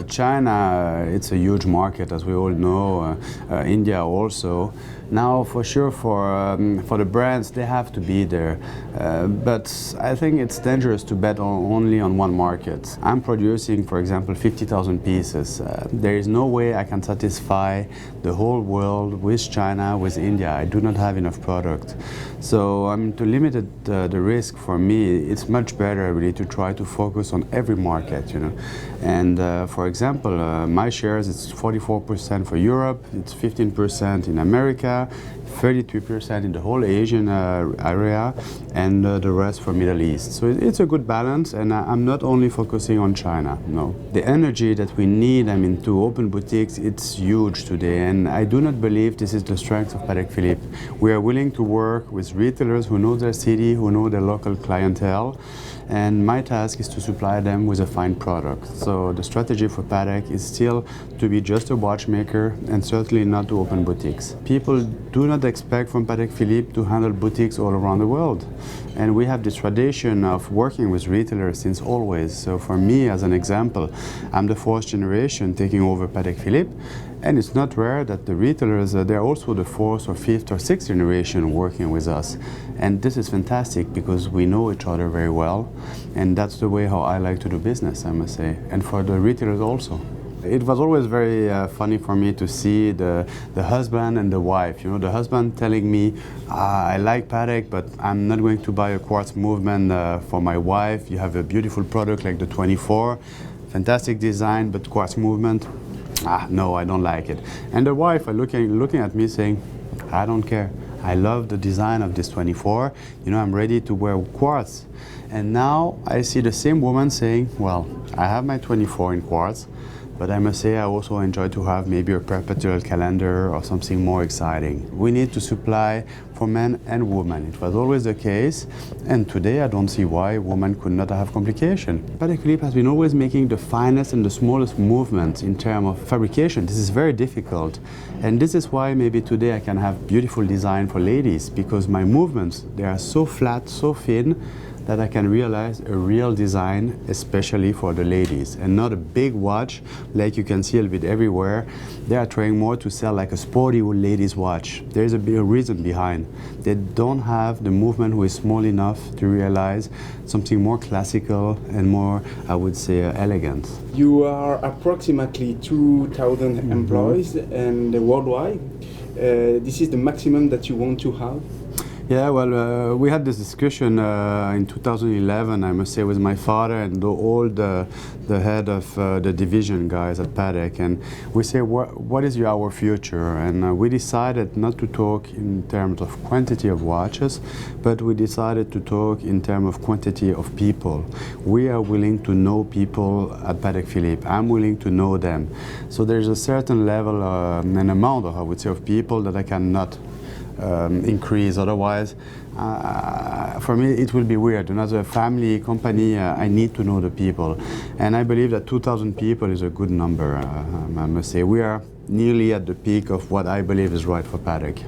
China, it's a huge market, as we all know. India also. Now, for sure, for the brands, they have to be there. But I think it's dangerous to bet only on one market. I'm producing, for example, 50,000 pieces. There is no way I can satisfy the whole world with China, with India. I do not have enough product. So to limit the risk for me, it's much better really to try to focus on every market, you know. And for example, my shares, it's 44% for Europe, it's 15% in America, 33% in the whole Asian area, and the rest for Middle East. So it's a good balance, and I'm not only focusing on China, no. The energy that we need, to open boutiques, it's huge today, and I do not believe this is the strength of Patek Philippe. We are willing to work with retailers who know their city, who know their local clientele, and my task is to supply them with a fine product. So the strategy for Patek is still to be just a watchmaker and certainly not to open boutiques. People do not expect from Patek Philippe to handle boutiques all around the world. And we have this tradition of working with retailers since always. So for me, as an example, I'm the fourth generation taking over Patek Philippe. And it's not rare that the retailers, they're also the fourth or fifth or sixth generation working with us. And this is fantastic because we know each other very well. And that's the way how I like to do business, I must say. And for the retailers also. It was always very funny for me to see the husband and the wife. You know, the husband telling me, I like Patek, but I'm not going to buy a quartz movement for my wife. You have a beautiful product like the 24, fantastic design, but quartz movement, no, I don't like it. And the wife looking at me saying, I don't care. I love the design of this 24. You know, I'm ready to wear quartz. And now I see the same woman saying, well, I have my 24 in quartz, but I must say I also enjoy to have maybe a perpetual calendar or something more exciting. We need to supply for men and women. It was always the case, and today I don't see why women could not have complication. Patek Philippe has been always making the finest and the smallest movements in terms of fabrication. This is very difficult, and this is why maybe today I can have beautiful design for ladies, because my movements, they are so flat, so thin, that I can realize a real design, especially for the ladies, and not a big watch like you can see a little bit everywhere. They are trying more to sell like a sporty ladies watch. There's a big reason behind. They don't have the movement who is small enough to realize something more classical and more, I would say, elegant. You are approximately 2,000 employees and worldwide. This is the maximum that you want to have? Yeah, well, we had this discussion in 2011, I must say, with my father and all the head of the division guys at Patek, and we say, what is our future? And we decided not to talk in terms of quantity of watches, but we decided to talk in terms of quantity of people. We are willing to know people at Patek Philippe. I'm willing to know them. So there's a certain level, an amount, I would say, of people that I cannot increase. Otherwise, for me, it will be weird. And as a family company, I need to know the people. And I believe that 2,000 people is a good number, I must say. We are nearly at the peak of what I believe is right for Patek.